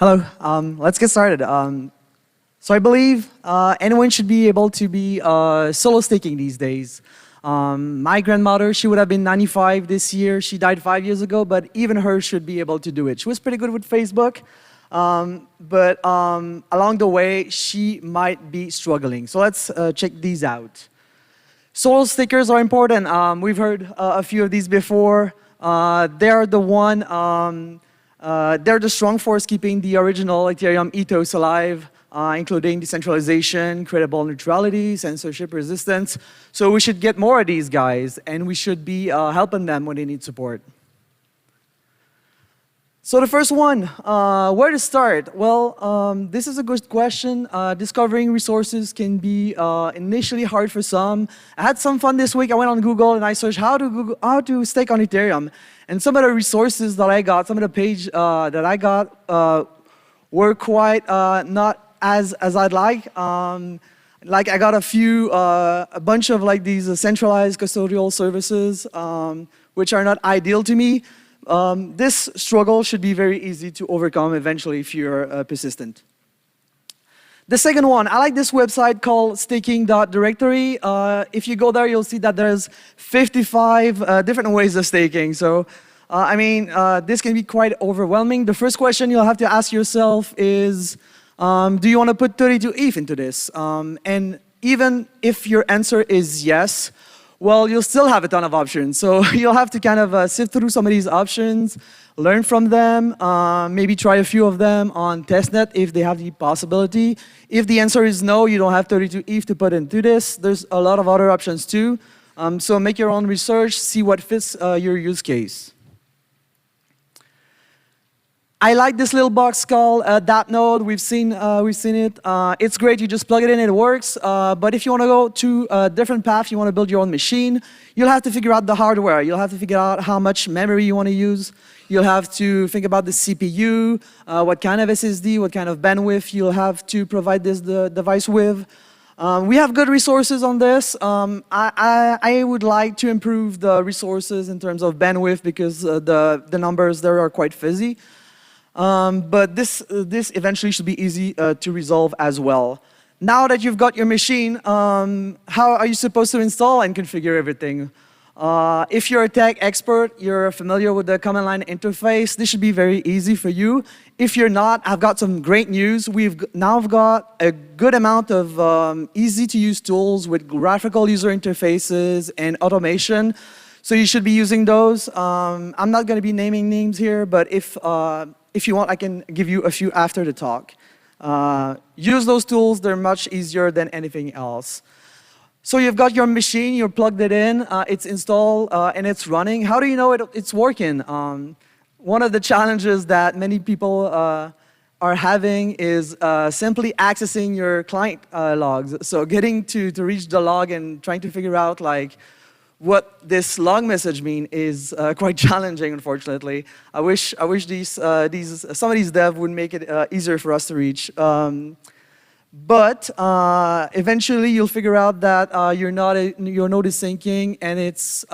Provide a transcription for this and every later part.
Hello, let's get started. So I believe anyone should be able to be solo staking these days. My grandmother, she would have been 95 this year. She died 5 years ago, but even her should be able to do it. She was pretty good with Facebook, but along the way, she might be struggling. So let's check these out. Solo stakers are important. We've heard a few of these before. They're the strong force keeping the original Ethereum ethos alive, including decentralization, credible neutrality, censorship resistance. So we should get more of these guys, and we should be helping them when they need support. So the first one, where to start? Well, this is a good question. Discovering resources can be initially hard for some. I had some fun this week. I went on Google and I searched how to stake on Ethereum. And some of the resources that I got, some of the page that I got were quite not as I'd like. Like I got a bunch of like these centralized custodial services, which are not ideal to me. This struggle should be very easy to overcome eventually if you're persistent. The second one, I like this website called staking.directory. If you go there, you'll see that there's 55 different ways of staking. So, this can be quite overwhelming. The first question you'll have to ask yourself is, do you want to put 32 ETH into this? And even if your answer is yes, well, you'll still have a ton of options. So you'll have to kind of sift through some of these options, learn from them, maybe try a few of them on testnet if they have the possibility. If the answer is no, you don't have 32 ETH to put into this. There's a lot of other options too. So make your own research, see what fits your use case. I like this little box called that node. We've seen it. It's great. You just plug it in, it works. But if you want to go to a different path, you want to build your own machine, you'll have to figure out the hardware. You'll have to figure out how much memory you want to use. You'll have to think about the CPU, what kind of SSD, what kind of bandwidth you'll have to provide the device with. We have good resources on this. I would like to improve the resources in terms of bandwidth because the numbers there are quite fuzzy. But this eventually should be easy to resolve as well. Now that you've got your machine, how are you supposed to install and configure everything? If you're a tech expert, you're familiar with the command line interface, this should be very easy for you. If you're not, I've got some great news. We've now got a good amount of easy-to-use tools with graphical user interfaces and automation. So you should be using those. I'm not going to be naming names here, but if you want, I can give you a few after the talk. Use those tools, they're much easier than anything else. So you've got your machine, you're plugged it in, it's installed, and it's running. How do you know it's working? One of the challenges that many people are having is simply accessing your client logs. So getting to reach the log and trying to figure out like, what this log message mean is quite challenging, unfortunately. I wish some of these devs would make it easier for us to reach. But eventually, you'll figure out that your node is syncing and its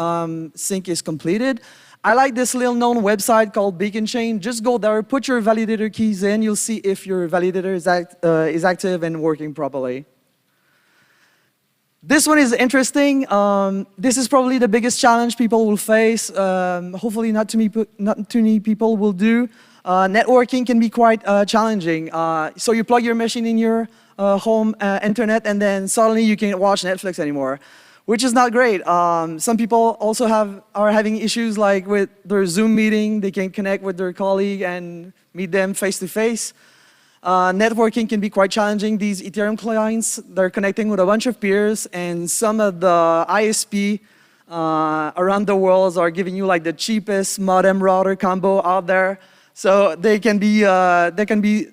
sync is completed. I like this little known website called Beacon Chain. Just go there, put your validator keys in. You'll see if your validator is active and working properly. This one is interesting. This is probably the biggest challenge people will face. Hopefully not too many people will do. Networking can be quite challenging. So you plug your machine in your home internet and then suddenly you can't watch Netflix anymore, which is not great. Some people also are having issues like with their Zoom meeting. They can't connect with their colleague and meet them face to face. Networking can be quite challenging. These Ethereum clients, they're connecting with a bunch of peers, and some of the ISP around the world are giving you like the cheapest modem router combo out there. So they can be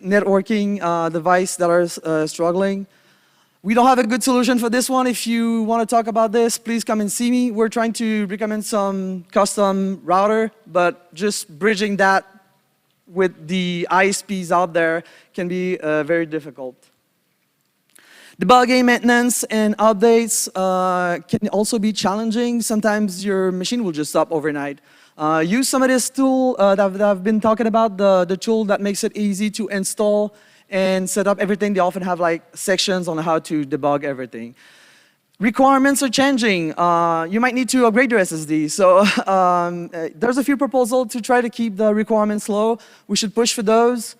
networking devices that are struggling. We don't have a good solution for this one. If you want to talk about this, please come and see me. We're trying to recommend some custom router, but just bridging that with the ISPs out there can be very difficult. Debugging, maintenance, and updates can also be challenging. Sometimes your machine will just stop overnight. Use some of this tool that I've been talking about, the tool that makes it easy to install and set up everything. They often have like sections on how to debug everything. Requirements are changing. You might need to upgrade your SSD. So there's a few proposals to try to keep the requirements low. We should push for those.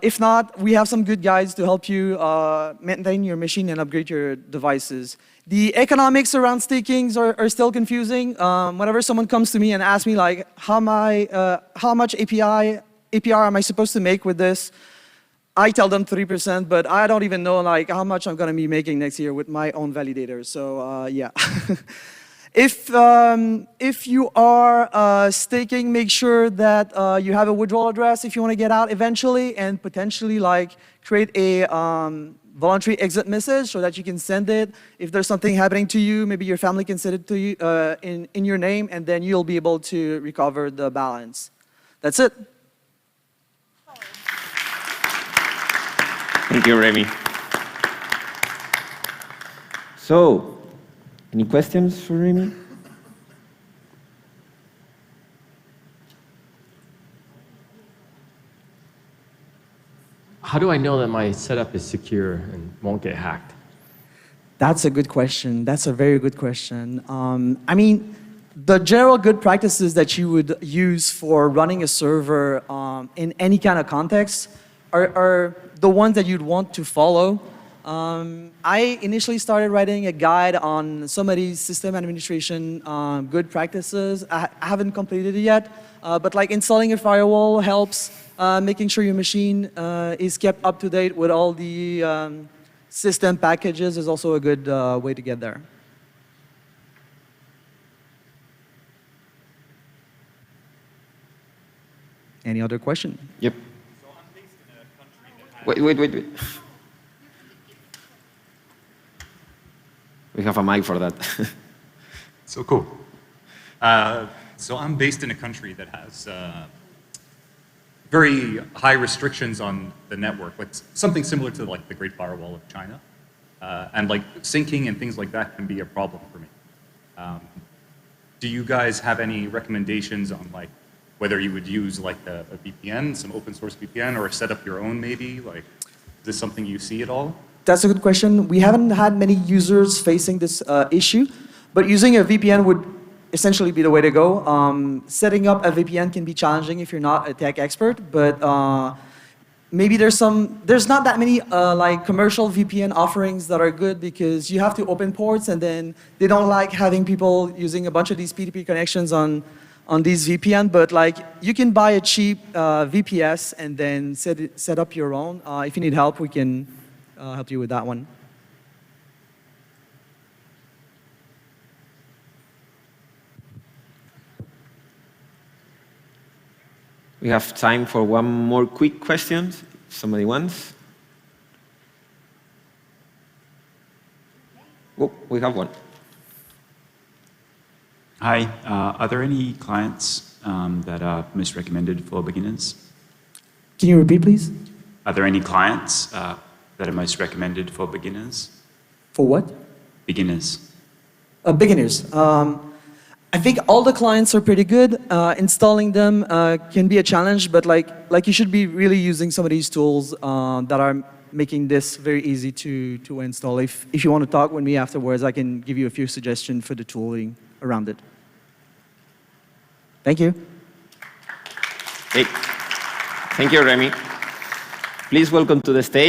If not, we have some good guides to help you maintain your machine and upgrade your devices. The economics around stakings are still confusing. Whenever someone comes to me and asks me like, how much APR am I supposed to make with this? I tell them 3%, but I don't even know like how much I'm going to be making next year with my own validator. So yeah. If you are staking, make sure that you have a withdrawal address if you want to get out eventually, and potentially like create a voluntary exit message so that you can send it. If there's something happening to you, maybe your family can send it to you in your name, and then you'll be able to recover the balance. That's it. Thank you, Rémy. So, any questions for Rémy? How do I know that my setup is secure and won't get hacked? That's a good question. That's a very good question. I mean, the general good practices that you would use for running a server in any kind of context are the ones that you'd want to follow. I initially started writing a guide on some of these system administration good practices. I haven't completed it yet, but like installing a firewall helps. Making sure your machine is kept up to date with all the system packages is also a good way to get there. Any other question? Yep. So I'm based in a country that has... Wait. We have a mic for that. So cool. So I'm based in a country that has very high restrictions on the network, like something similar to like the Great Firewall of China. And like syncing and things like that can be a problem for me. Do you guys have any recommendations on like whether you would use like a VPN, some open source VPN, or set up your own maybe? Like, is this something you see at all? That's a good question. We haven't had many users facing this issue, but using a VPN would essentially be the way to go. Setting up a VPN can be challenging if you're not a tech expert, but maybe there's not that many like commercial VPN offerings that are good because you have to open ports, and then they don't like having people using a bunch of these P2P connections on these VPN, but like you can buy a cheap VPS and then set up your own. If you need help, we can help you with that one. We have time for one more quick question, if somebody wants. Oh, we have one. Hi, are there any clients that are most recommended for beginners? Can you repeat, please? Are there any clients that are most recommended for beginners? For what? Beginners. Beginners. I think all the clients are pretty good. Installing them can be a challenge, but like you should be really using some of these tools that are making this very easy to install. If you want to talk with me afterwards, I can give you a few suggestions for the tooling around it. Thank you. Hey. Thank you, Rémy. Please welcome to the stage